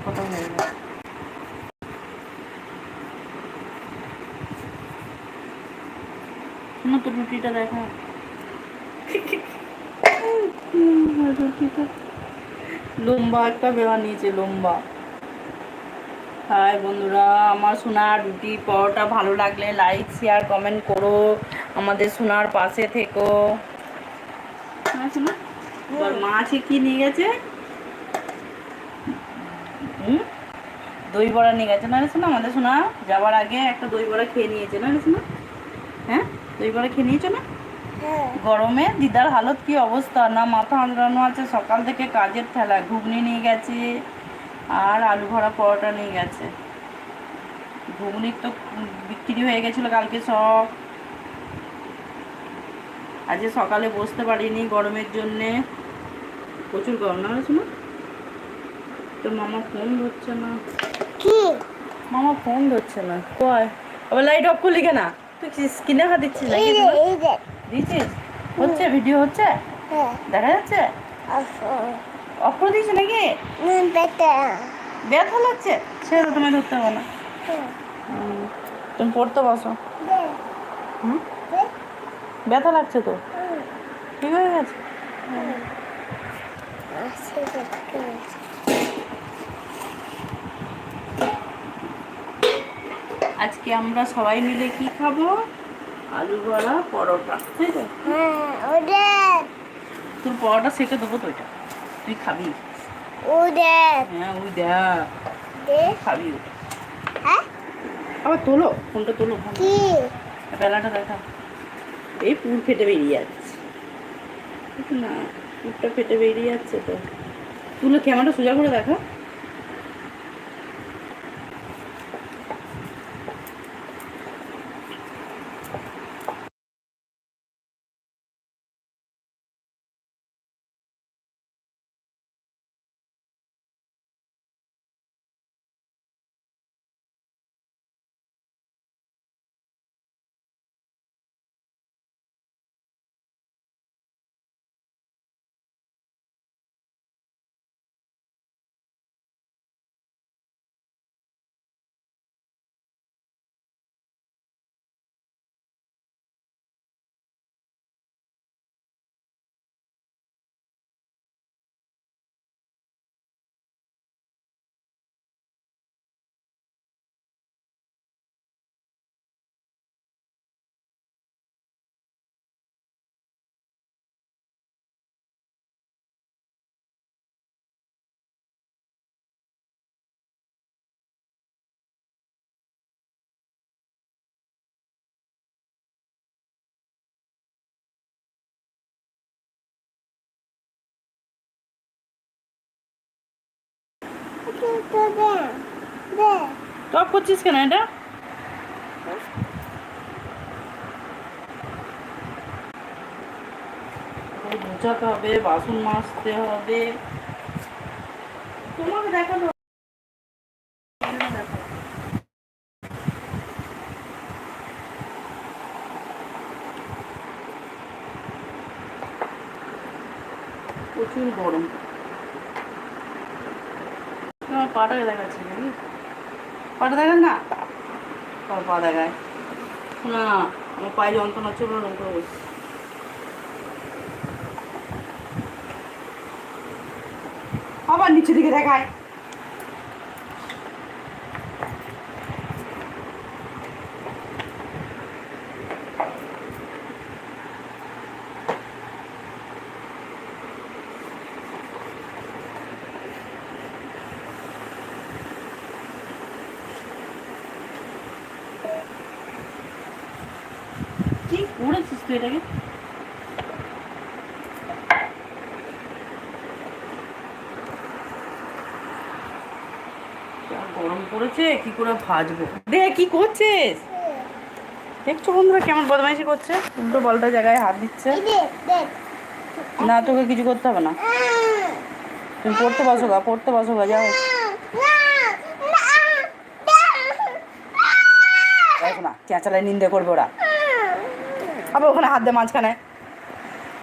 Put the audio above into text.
কত হয়ে গেছে। শোনো তো রুটিটা দেখা, রুটিটা লম্বা একটা বেওয়া নিয়েছে, লম্বা। হাই বন্ধুরা, আমার সোনার রুটি পরোটা ভালো লাগলে লাইক শেয়ার কমেন্ট করো, আমাদের সোনার পাশে থেকো। শোনা এবার মা আছে কি নিয়ে গেছে, দই বড়া নিয়ে গেছে না রে শোনা। আমাদের সোনা যাওয়ার আগে একটা দই বড়া খেয়ে নিয়েছে না রে শোনা। হ্যাঁ, দই বড়া খেয়ে নিয়েছো না? গরমে দিদার হালত কি অবস্থা, না মাথা আঁচড়ানো আছে সকাল থেকে কাজের ঠেলা। ঘুগনি নিয়ে গেছে আর আলু ভরা পরোটা নিয়ে গেছে। ঘুগনির তো বিক্রি হয়ে গেছিলো কালকে সব। আজকে সকালে বসতে পারিনি গরমের জন্যে, প্রচুর গরম না শোনো। তো মামা ফোন ধরছে না, মামা ফোন ধরছে না। কয় আবার লাইট অফ করলি কেনা? তুই স্ক্রিনে হাত দিচ্ছিস নাকি? দিচ্ছিস? হচ্ছে ভিডিও হচ্ছে, দেখা যাচ্ছে। অফ করে দিয়েছে নাকি? ব্যথা লাগছে, সে তো তুমি ধরতে পারো না। তুমি পড়তে বসো। হুম, ব্যথা লাগছে তো, ঠিক হয়ে গেছে। আজকে আমরা সবাই মিলে কি খাবো? আলু বড়া পরোটা, ঠিক আছে? তোর পরোটা সেকে দেবো তো, ওইটা তুই খাবি। হ্যাঁ ওই দেখ খাবি। আবার তোলো ফোনটা, তোলো বেলাটা দেখা। এই পুর ফেটে বেরিয়ে যাচ্ছে না, পুরটা ফেটে বেরিয়ে যাচ্ছে তো। তুলো ক্যামেরাটা সোজা করে দেখা। টপ করছিস কেন এটা? বোঝাতে হবে, বাসন মাজতে হবে, তোমাকে দেখানো। প্রচুর গরম। তোমার পাটাকে দেখাচ্ছি নাকি? পাটা দেখান না, তোমার পা দেখায় না। আমার পায়ে যন্ত্রণা হচ্ছে বলে রকম করে বলছি। আবার নিচে দিকে দেখায়। কি করেছিস তুই এটাকে? গরম পড়েছে, কি করে ভাজবো? দে, কি করছিস? দেখছো বন্ধুরা কেমন বদমাইশি করছে, উল্টো পাল্টা জায়গায় হাত দিচ্ছে। না তোকে কিছু করতে হবে না, তুমি পড়তে বসো গা, পড়তে বসো গা, যাও। দেখো না চেঁচালে নিন্দে করবে ওরা, আবার ওখানে হাত দে মাঝখানে।